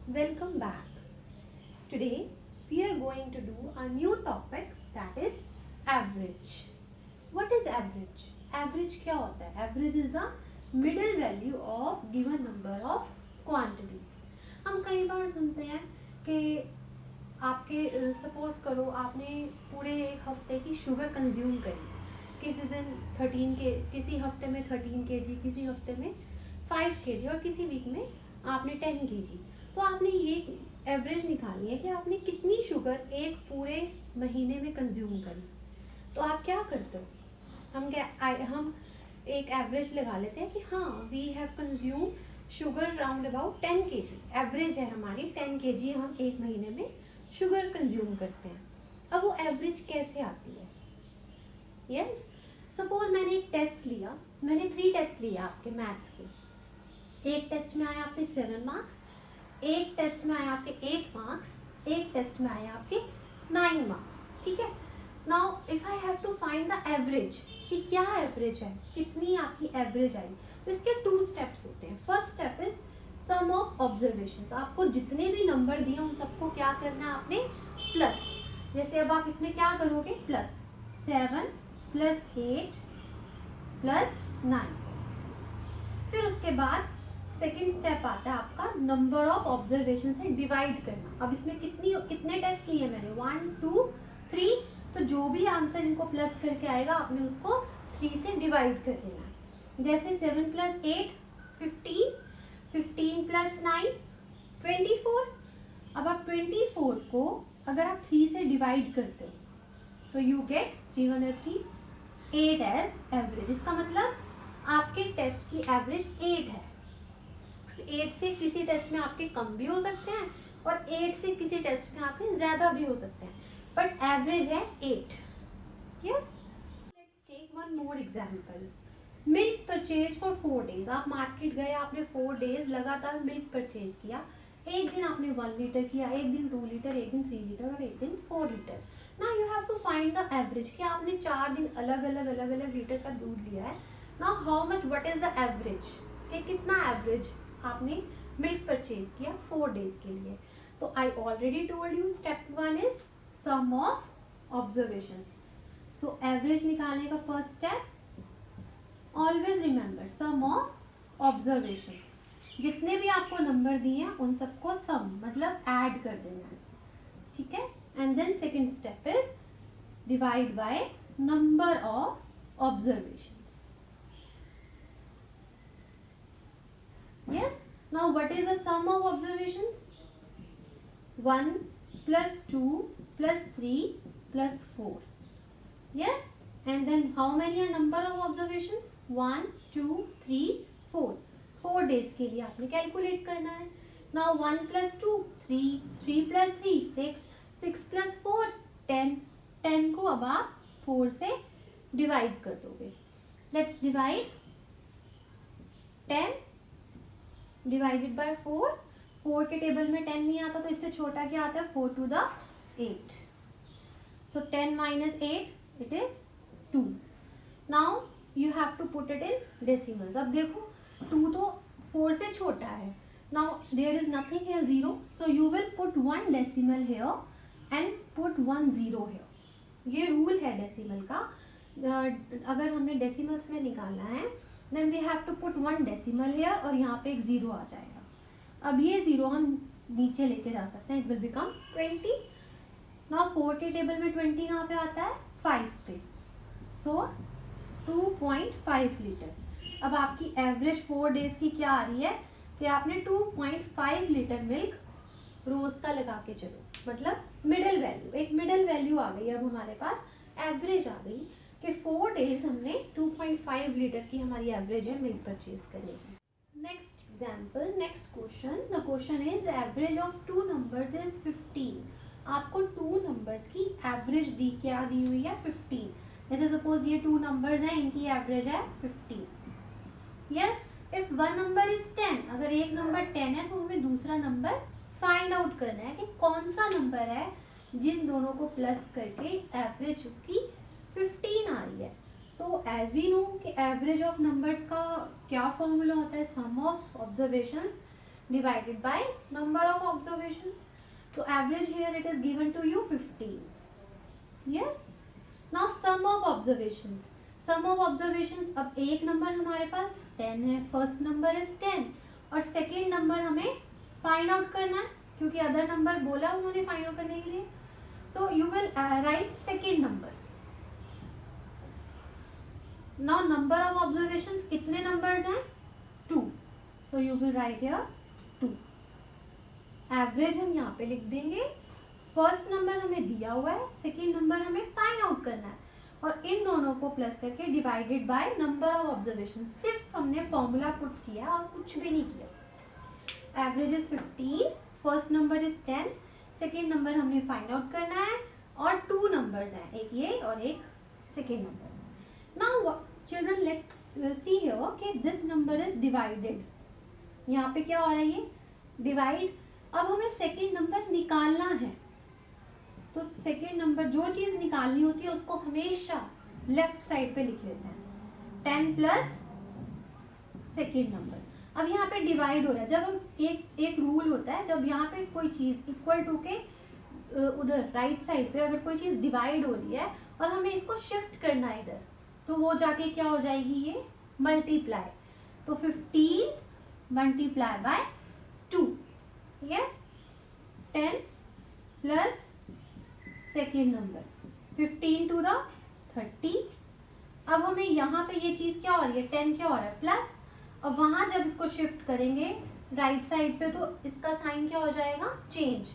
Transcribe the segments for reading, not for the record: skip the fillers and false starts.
Welcome back. Today we are going to do a new topic, that is average. What is average? Average क्या होता है? Average is the middle value of given number of quantities. हम कई बार सुनते हैं कि आपके suppose करो आपने पूरे एक हफ्ते की शुगर कंज्यूम करी, किसी दिन 13 के, किसी हफ्ते में 13 kg, किसी हफ्ते में 5 kg और किसी वीक में आपने 10 kg। तो आपने ये एवरेज निकालनी है कि आपने कितनी शुगर एक पूरे महीने में कंज्यूम करी। तो आप क्या करते हो, हम एक एवरेज लगा लेते हैं कि हाँ we have consume sugar round about 10 kg। Average है हमारी 10 kg, हम एक महीने में शुगर कंज्यूम करते हैं। अब वो एवरेज कैसे आती है? यस, सपोज मैंने एक टेस्ट लिया, मैंने 3 टेस्ट लिए आपके मैथ्स के। एक टेस्ट में आया आपके 7 मार्क्स, एक टेस्ट में आया आपके 8 मार्क्स, एक टेस्ट में आया आपके 9 मार्क्स। ठीक है, now if I have to find the average कि क्या एवरेज है, कितनी आपकी एवरेज आई, तो इसके 2 स्टेप्स होते हैं। First step is sum of observations. आपको जितने भी नंबर दिए उन सबको क्या करना है आपने, प्लस। जैसे अब आप इसमें क्या करोगे, प्लस 7 प्लस 8 प्लस 9। फिर उसके बाद सेकेंड स्टेप आता है आपका नंबर ऑफ ऑब्जर्वेशन से डिवाइड करना। अब इसमें कितने टेस्ट लिए मैंने, 1 2 3, तो जो भी आंसर इनको प्लस करके आएगा आपने उसको 3 से डिवाइड कर देना है। जैसे 7 प्लस 8 15, 15 प्लस 9 24। अब आप 24 को अगर आप 3 से डिवाइड करते हो तो यू गेट 303 8 एज एवरेज। इसका मतलब आपके टेस्ट की एवरेज 8 है। 8 से किसी टेस्ट में आपके कम भी हो सकते हैं और 8 से किसी टेस्ट में आपके ज़्यादा भी हो सकते हैं, बट एवरेज है 8। Yes, let's take one more example. Milk purchase for 4 days. आप मार्केट गए, आपने 4 डेज लगातार मिल्क परचेज किया। एक दिन आपने 1 लीटर किया, एक दिन 2 लीटर, एक दिन 3 लीटर और एक दिन 4 litre. Now you have to find the average कि आपने 4 दिन अलग अलग लीटर का दूध लिया है। Now how much, what is the average, कि कितना एवरेज आपने मिल्क परचेज किया 4 डेज के लिए। तो I already told you step 1 is sum of observations. तो एवरेज निकालने का first step, always remember sum of observations. जितने भी आपको नंबर दिए हैं उन सबको सम मतलब ऐड कर देना है। ठीक है, and then second step is divide by number of observations. Yes, now what is the sum of observations? 1 plus 2 plus 3 plus 4. Yes, and then how many are number of observations? 1 2 3 4। 4 days के लिए आपने calculate करना है। Now 1 plus 2 3, 3 plus 3 6, 6 plus 4 10। 10 को अब आप 4 से divide कर दोगे। Let's divide 10 divided by 4। 4 के टेबल में 10 नहीं आता तो इससे छोटा क्या आता है, 4 to the 8। So 10 minus 8 it is 2। Now you have to put it in decimals. अब देखो 2 तो 4 से छोटा है। Now there is nothing here 0, so you will put 1 decimal here and put 1 0 here. ये रूल है डेसिमल का। अगर हमने डेसिमल्स में निकालना है then we have to put 1 decimal here और यहाँ पे एक 0 आ जाएगा। अब ये 0 हम नीचे लेके जा सकते हैं, it will become 20। now 4 के टेबल में 20 कहाँ पे आता है, 5 पे। so 2.5 litre. अब आपकी एवरेज 4 डेज की क्या आ रही है कि आपने 2.5 लीटर मिल्क रोज का लगा के चलो, मतलब मिडिल वैल्यू, एक मिडिल वैल्यू आ गई। अब हमारे पास एवरेज आ गई कि 4 डेज हमने 2.5 लीटर की हमारी एवरेज है मिल्क परचेज करने की। Next example, next question. The question is average of 2 numbers is 15। आपको 2 नंबर्स की एवरेज दी, क्या दी हुई है, 15। जैसे सपोज ये 2 नंबर्स हैं, इनकी एवरेज है 15। Yes, if one number is 10, अगर एक नंबर 10 है तो हमें दूसरा नंबर फाइंड आउट करना है कि कौन सा नंबर है जिन दोनों को प्लस करके एवरेज उसकी 15 आ रही है। सो एज वी नो कि एवरेज ऑफ नंबर्स का क्या फॉर्मूला होता है, sum of observations divided by number of observations. So average here it is given to you 15. Yes. Now sum of observations. Sum of observations, अब एक number हमारे पास 10 है, first number is 10 और second number हमें find out करना है क्योंकि other number बोला उन्होंने फाइंड आउट करने के लिए. सो you will right second number. Now number of observations, कितने नंबर्स हैं? 2. सो you will write here 2. Average हम यहाँ पे लिख देंगे. फर्स्ट नंबर हमें दिया हुआ है, सेकेंड नंबर हमें फाइंड आउट करना है और इन दोनों को प्लस करके divided by number of observation. सिर्फ हमने फॉर्मूला पुट किया और कुछ भी नहीं किया. Average is 15, first number is 10, second number हमने फाइंड आउट करना है और 2 नंबर्स हैं, एक ये और एक second number. Now children let see here कि दिस नंबर इज डिवाइडेड. यहाँ पे क्या हो रहा है? ये डिवाइड. अब हमें सेकेंड नंबर निकालना है तो सेकेंड नंबर जो चीज निकालनी होती है उसको हमेशा लेफ्ट साइड पे लिख लेते हैं. 10 प्लस सेकेंड नंबर. अब यहाँ पे डिवाइड हो रहा है. जब हम एक रूल होता है, जब यहाँ पे कोई चीज इक्वल टू के उधर राइट साइड पे अगर कोई चीज डिवाइड हो रही है और हमें इसको शिफ्ट करना है इधर, तो वो जाके क्या हो जाएगी? ये मल्टीप्लाई. तो 15 multiply by 2. Yes. 10 plus second number 15 to the 30. अब हमें यहाँ पे ये चीज क्या हो रही है? 10 क्या हो रहा है? प्लस. अब वहां जब इसको शिफ्ट करेंगे राइट साइड पे तो इसका साइन क्या हो जाएगा? चेंज.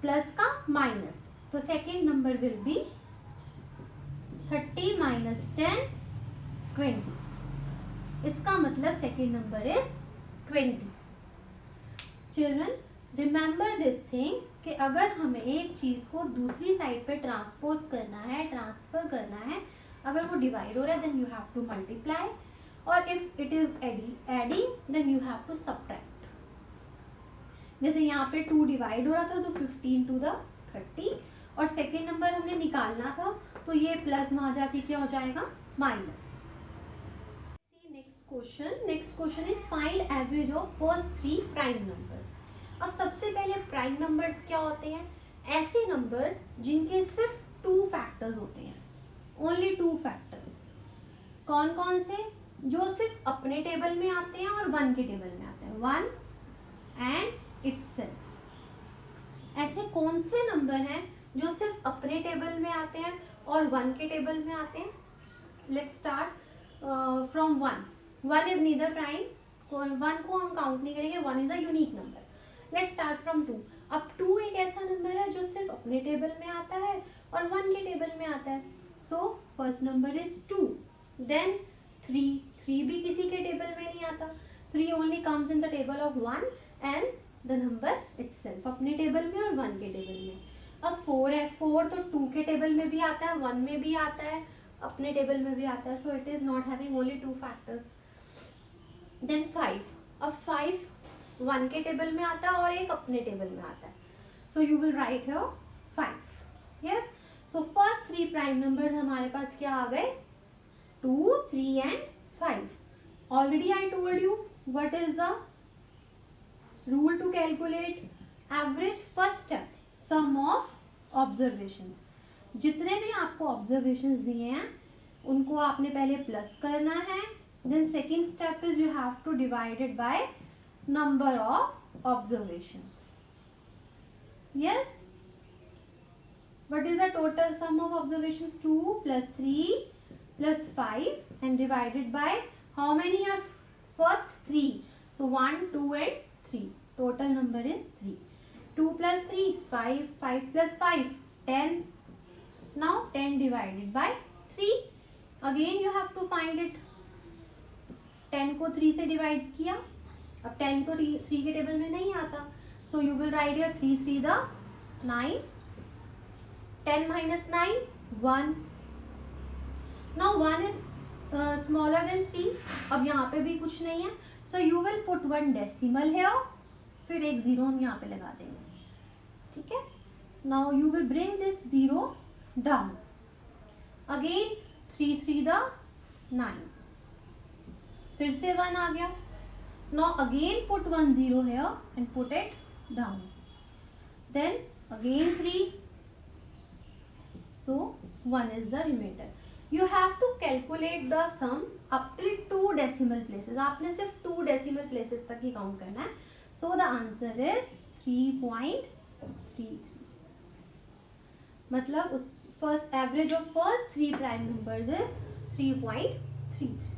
प्लस का माइनस. तो second number will be 30 minus 10 20. इसका मतलब second number is 20. Children remember this thing कि अगर हमें एक चीज को दूसरी साइड पे ट्रांसपोज करना है, ट्रांसफर करना है, अगर वो डिवाइड हो रहा है then you have to multiply और if it is adding then you have to subtract. जैसे यहाँ पे 2 डिवाइड हो रहा था तो 15 टू द 30 और सेकेंड नंबर हमने निकालना था तो ये प्लस वहां जाके क्या हो जाएगा? Minus. Next question is find average of first 3 prime numbers. अब सबसे पहले प्राइम नंबर्स क्या होते हैं? ऐसे नंबर्स जिनके सिर्फ 2 फैक्टर्स होते हैं. Only 2 factors. कौन कौन से? जो सिर्फ अपने टेबल में आते हैं और 1 के टेबल में आते हैं. 1 एंड इटसेल्फ. ऐसे कौन से नंबर हैं जो सिर्फ अपने टेबल में आते हैं और 1 के टेबल में आते हैं? Let's start from 1. 1 is neither prime. 1 को हम काउंट नहीं करेंगे. 1 is a unique number. Let's start from 2. अब 2 एक ऐसा नंबर है जो सिर्फ अपने टेबल में आता है और 1 के टेबल में आता है. So first number is 2. Then 3 भी किसी के टेबल में नहीं आता. 3 only comes in the table of 1 and the number itself. अपने टेबल में और 1 के टेबल में. अब 4 है. 4 तो 2 के टेबल में भी आता है, 1 में भी आता है, अपने टेबल में भी आता है. So it is not having only 2 factors. Then 5. अब 5 1 के टेबल में आता है और एक अपने टेबल में आता है. So you will write here 5. Yes. So first 3 prime numbers हमारे पास क्या आ गए? 2, 3 and 5. Already I told you what is the rule to calculate average. First step sum of observations. जितने भी आपको ऑब्जर्वेशंस दिए हैं उनको आपने पहले प्लस करना है. Then second step is you have to divide it by number of observations. Yes. What is the total sum of observations? 2 plus 3 plus 5 and divided by how many are first? 3. So 1, 2 and 3. Total number is 3. 2 plus 3 5. 5 plus 5 10. Now 10 divided by 3. Again you have to find it. 10 को 3 से divide किया. अब 10 तो 3 के table में नहीं आता. सो you will write here 3 3 the 9. 10 minus 9 1. Now 1 is smaller than 3. अब यहाँ पे भी कुछ नहीं है. So you will put 1 decimal here. फिर एक 0 हम यहाँ पे लगा देंगे. ठीक है. Now you will bring this 0 down. Again 3 3 the 9. फिर से 1 आ गया. Now again put one 0 here and put it down. Then again 3. So 1 is the remainder. You have to calculate the sum up till 2 decimal places. आपने सिर्फ 2 decimal places तक ही count करना है. So the answer is 3.33. मतलब उस first average of first 3 prime numbers is 3.33.